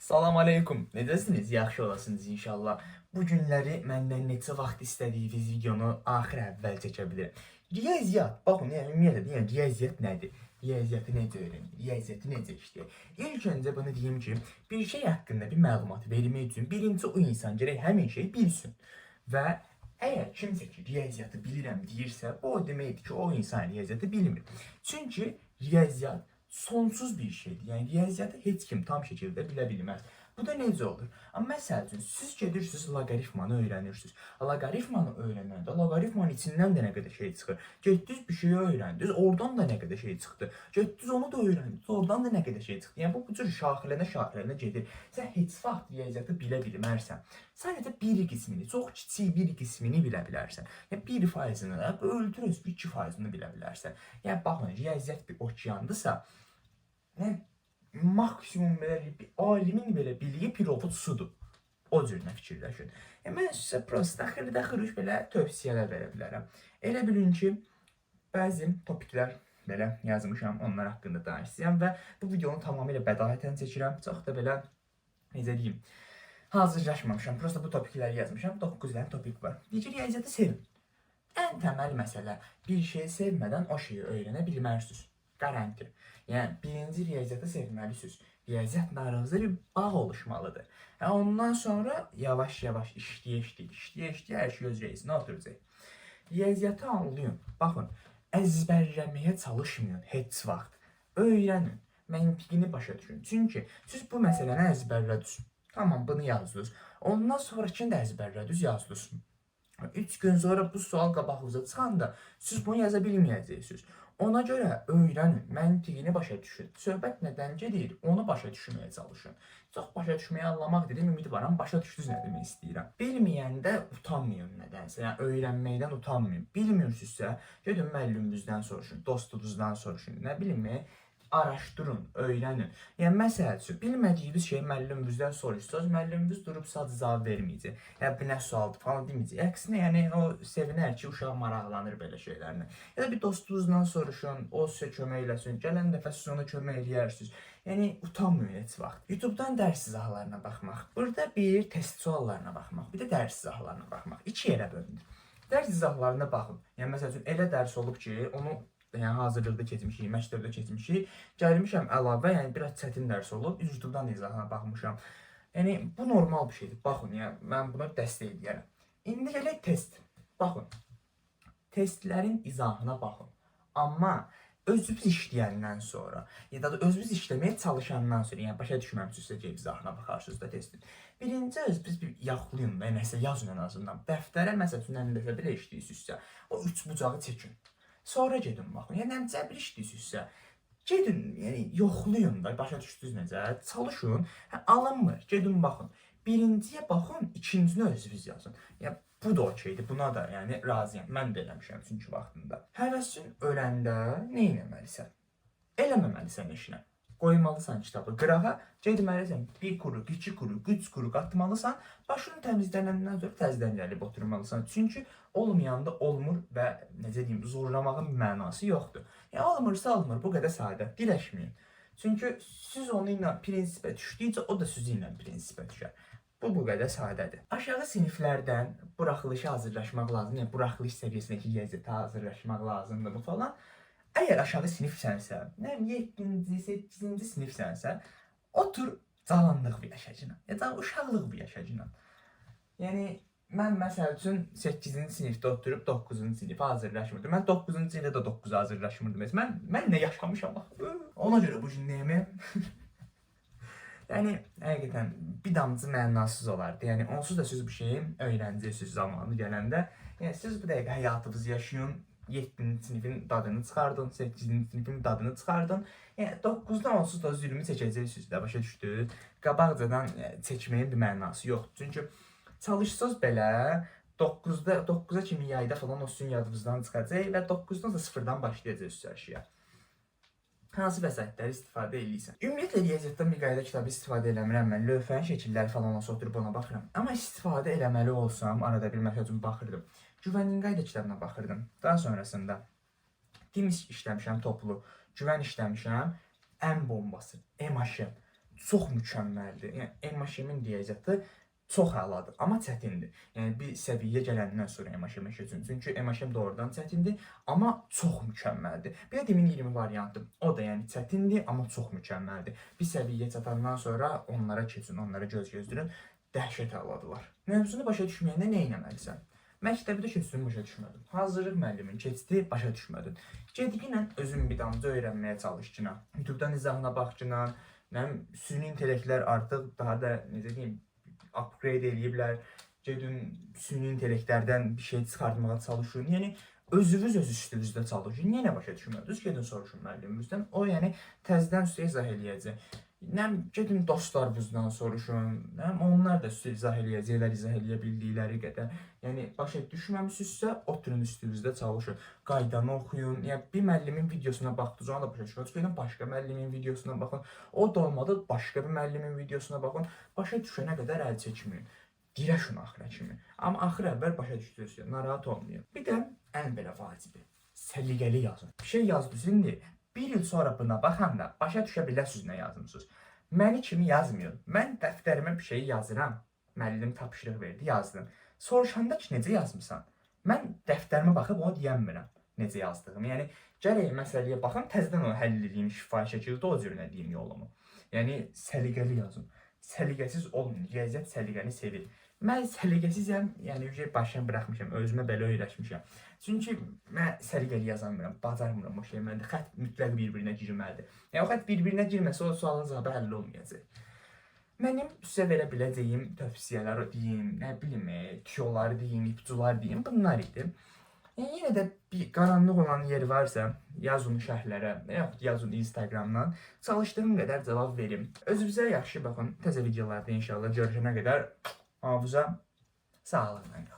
Salam aleykum. Necəsiniz? Yaxşı olasınız inşallah. Bu günləri məndən neçə vaxt istədiyiniz videonu axır əvvəl çəkə bilirəm. Riyaziyyat, baxın, yəni ümumiyyətlə, yəni riyaziyyat nədir? Riyaziyyatı necə öyrənir? Riyaziyyatı necə işləyir? İlk öncə bunu deyim ki, bir şey haqqında bir məlumat vermək üçün birinci o insan gərək həmin şeyi bilsin. Və əgər kimsə ki, riyaziyyatı bilirəm deyirsə, bu o deməkdir ki, o insan riyaziyyatı bilmir. Çünki riyaziyyat sonsuz bir şeydir. Yəni riyaziyyatı heç kim tam şəkildə bilə bilməz. Bu da necə olur? Amma məsəl üçün siz gedirsiniz loqaritmanı öyrənirsiniz. Loqaritmanı öyrənəndə loqaritmanın içindən də nə qədər şey çıxır. Getdiniz bir şeyi öyrəndiniz, oradan da nə qədər şey çıxdı. Getdiniz onu da öyrəndiniz, oradan da nə qədər şey çıxdı. Yəni bu cür şaxələnə gedir. Sən heç vaxt riyaziyyatı bilə bilmərsən. Sadəcə bir qismini, çox kiçik bir qismini bilə bilərsən. Yəni 1%-ni də öldürürüz, 2%-ni bilə bilərsən. Yəni baxın, riyaziyyat bir okeandırsa, yəni maksimum belə bir alimin belə biliyi pirovut sudur. O cürünə fikirləşin. Mən sizə prosta xırda-xırış belə tövsiyələr verə bilərəm. Elə bilin ki, bəzi topiklər belə yazmışam, onlar haqqında danışacağam və bu videonu tamamilə bədahətən çəkirəm. Çox da belə, necə deyim, hazırlaşmamışam. Prosta bu topikləri yazmışam. 9 dənə topik var. Deyir ki, riyaziyyatı sevin. Ən təməl məsələ, bir şeyi sevmədən o şeyi öyrənə bilmərsiniz. Garanti. Yəni birinci riyaziyyatı sevməlisiniz. Riyaziyyatla aranızda bir bağ oluşmalıdır. Ondan sonra yavaş-yavaş işləyə hər şey öz reysinə oturacaq. Riyaziyyatı anlayın. Baxın, əzbərləməyə çalışmayın heç vaxt. Öyrənin, məntiqini başa düşün. Çünki siz bu məsələni əzbərlədiniz. Tamam, bunu yazdınız. Ondan sonrakini də əzbərlədiniz, yazdınız. 3 gün sonra bu sual qabağınıza çıxanda siz bunu yaza bilməyəcəksiniz. Ona görə öyrənin, məntiqini başa düşün. Söhbət nədən gedir, onu başa düşməyə çalışın. Çox başa düşməyə anlamaq dedim, ümid varam, başa düşdünüz nə demək istəyirəm. Bilməyəndə utanmayın nədənsə, yəni öyrənməkdən utanmayın. Bilmirsinizsə, gedin müəlliminizdən soruşun, dostunuzdan soruşun, nə bilim, araşdırın, öyrənin. Yəni məsəl üçün bilmədiyiniz şeyi müəlliminizdən soruşsanız, müəlliminiz durub sadəcə cavab verməyəcək. Yəni bu nə sualdır falan deməyəcək. Əksinə, yəni o sevinər ki, uşaq maraqlanır belə şeylərlə. Ya da bir dostunuzdan soruşun, o sizə kömək eləsin. Gələn dəfə siz ona kömək eləyərsiniz. Yəni utanmayın heç vaxt. YouTube'dan dərs izahlarına baxmaq, burada bir test suallarına baxmaq, bir də dərs izahlarına baxmaq. İki yerə bölünür. Dərs izahlarına baxın. Yəni məsəl üçün elə dərs olub ki, onu yəni hazırlıqda keçmişik, məktəbdə keçmişik. Gəlmişəm əlavə, yəni biraz çətin dərs olub, YouTube'dan izahına baxmışam. Yəni bu normal bir şeydir. Baxın, yəni mən buna dəstək edirəm. İndi gələk test. Baxın. Testlərin izahına baxın. Amma özünüz işləyəndən sonra, ya da özünüz işləməyə çalışandan sonra, yəni başa düşməmişsinizsə ki, izahına baxarsınız da testin. Birinci özünüz bir yaxlayın və nəsə yazın ən azından. Dəftərə məsəl üçün nə dəfə belə işləyirsinizsə, o üç bucağı çəkin. Sonra gedin baxın. Yəni cəbir işləyirsinizsə, gedin, yəni yoxlayın da, başa düşdünüz necə? Çalışın. Alınmır. Gedin baxın. Birinciyə baxın, ikincisini özünüz yazın. Yəni bu da okeydir. Buna da yəni razıyam. Mən də eləmişəm çünki vaxtında. Həvəsin öləndə nə etməlisən? Eləməməlisən işinə. Qoymalısan kitabı qırağa, getməlisən bir quruq, iki quruq, üç quruq atmalısan, başını təmizlənəndən sonra təzədən gəlib oturmalısan. Çünki olmayanda olmur və necə deyim, zorlamağın bir mənası yoxdur. Yəni olmursa olmur, bu qədər sadə, diləşməyin. Çünki siz onu ilə prinsipə düşdükcə o da sizi ilə prinsipə düşər. Bu qədər sadədir. Aşağı siniflərdən buraxılışı hazırlaşmaq lazımdır. Yəni buraxılış səviyyəsindəki riyaziyyata hazırlaşmaq lazımdır bu falan. Əgər aşağı sinifsənsə, nə 7-ci, 8-ci sinifsənsə, otur cavanlıq bir yaşacına, ya da uşaqlıq bir yaşacına. Yəni mən məsəl üçün 8-ci sinifdə oturub 9-cu sinifə hazırlaşmırdım. Mən 9-cu ildə də 9-a hazırlaşmırdım. Mən nə yaşamışam bax. Ona görə bu cümləyimi yəni həqiqətən bir damcı mənasız olardı. Yəni onsuz da siz bir şeyi öyrənəcəksiniz zamanı gələndə. Yəni siz bu dəqiqə həyatınızı yaşayın. 7-ci sinifin dadını çıxardın, 8-ci sinifin dadını çıxardın. Yəni 9-dan onsuz da zülmü çəkəcəksiniz də, başa düşdünüz? Qabaqcadan çəkməyin bir mənası yoxdur. Çünki çalışsanız belə 9-a kimi yayda falan o sizin yadınızdan çıxacaq və 9-dan da sıfırdan başlayacaqsınız hər şeyə. Hansı vəsaitləri istifadə edirsən? Ümumiyyətlə riyaziyyatdan bir qayda kitabı istifadə eləmirəm mən. Lövhənin şəkilləri falan olsa oturub ona baxıram. Amma istifadə eləməli olsam, arada bir məsəl üçün baxırdım. Güvənin qayda kitabına baxırdım. Daha sonrasında Tim işləmişəm toplu, güvən işləmişəm, ən bombası, EMAŞ. çox mükəmməldir. Yəni MHM-in riyaziyyatı çox əladır, amma çətindir. Yəni bir səviyyə gələndən sonra MHM keçin. Çünki MHM doğrudan çətindir, amma çox mükəmməldir. Bir də 2020 variantı. O da yəni çətindir, amma çox mükəmməldir. Bir səviyyə çatandan sonra onlara keçin, onlara göz gözləyin. Dəhşət əladılar. Mövzunu başa düşməyəndə nə etməlisən? Məktəbdə keçdin, başa düşmədin. Hazırlıq müəllimin keçdi, başa düşmədin. Gedinlə özün bir damcı öyrənməyə çalış ki, YouTube-dan izahına bax ki, süni intellektlər artıq daha da necə deyim, upgrade eləyiblər. Gedin süni intellektlərdən bir şey çıxartmağa çalışın. Yəni özünüz öz üstünüzdə çalışın. Niyə nə başa düşmədiniz? Gedin soruşun müəllimimizdən. O yəni təzədən sizə izah eləyəcək. Gedin dostlarınızdan soruşun. Onlar da sizə izah eləyəcəklər, izah eləyə bildikləri qədər. Yəni başa düşməmisinizsə, oturun üstünüzdə çalışın. Qaydanı oxuyun. Yəni bir müəllimin videosuna baxdınız, ona da başa düşmədiniz. Gedin başqa müəllimin videosuna baxın. O da olmadı, başqa bir müəllimin videosuna baxın. Başa düşənə qədər əl çəkməyin. Dirəşin axıra kimi. Amma axır əvvəl başa düşdünüz, narahat olmayın. Bir də ən belə vacibi, səliqəli yazın. Bir şey yazdınız indi, bir il sonra buna baxanda başa düşə biləsiniz nə yazmısınız. Məni kimi yazmıyorum. Mən dəftərimə bir şey yazıram. Müəllim tapşırıq verdi, yazdım. Soruşanda ki, necə yazmısan? Mən dəftərimə baxıb onu deyəmirəm necə yazdığımı. Yəni gərək məsələyə baxım, təzədən onu həll edeyim şifahi şəkildə, o cür nə deyim yolumu. Yəni səliqəli yazın. Səliqəsiz olmayın. Riyaziyyat səliqəni sevir. Mən səliqəsizəm, yəni başını buraxmışam, özümə belə öyrəşmişəm. Çünki mən səliqəli yazamıram, bacarmıram o şey. Məndə xətt mütləq bir-birinə girməlidir. Yəni o xətt bir-birinə girməsə o sualın cavabı həll olmayacaq. Mənim sizə verə biləcəyim tövsiyələr deyim, nə bilim, tüyoları deyim, ipucular deyim, bunlar idi. Yəni yenə də bir qaranlıq olan yer varsa, yazın şərhlərə, yaxud yazın Instagramdan. Çalışdığım qədər cavab verim. Özünüzə yaxşı baxın. Təzə videolarda inşallah görüşənə qədər hafıza sağlıqla qalın.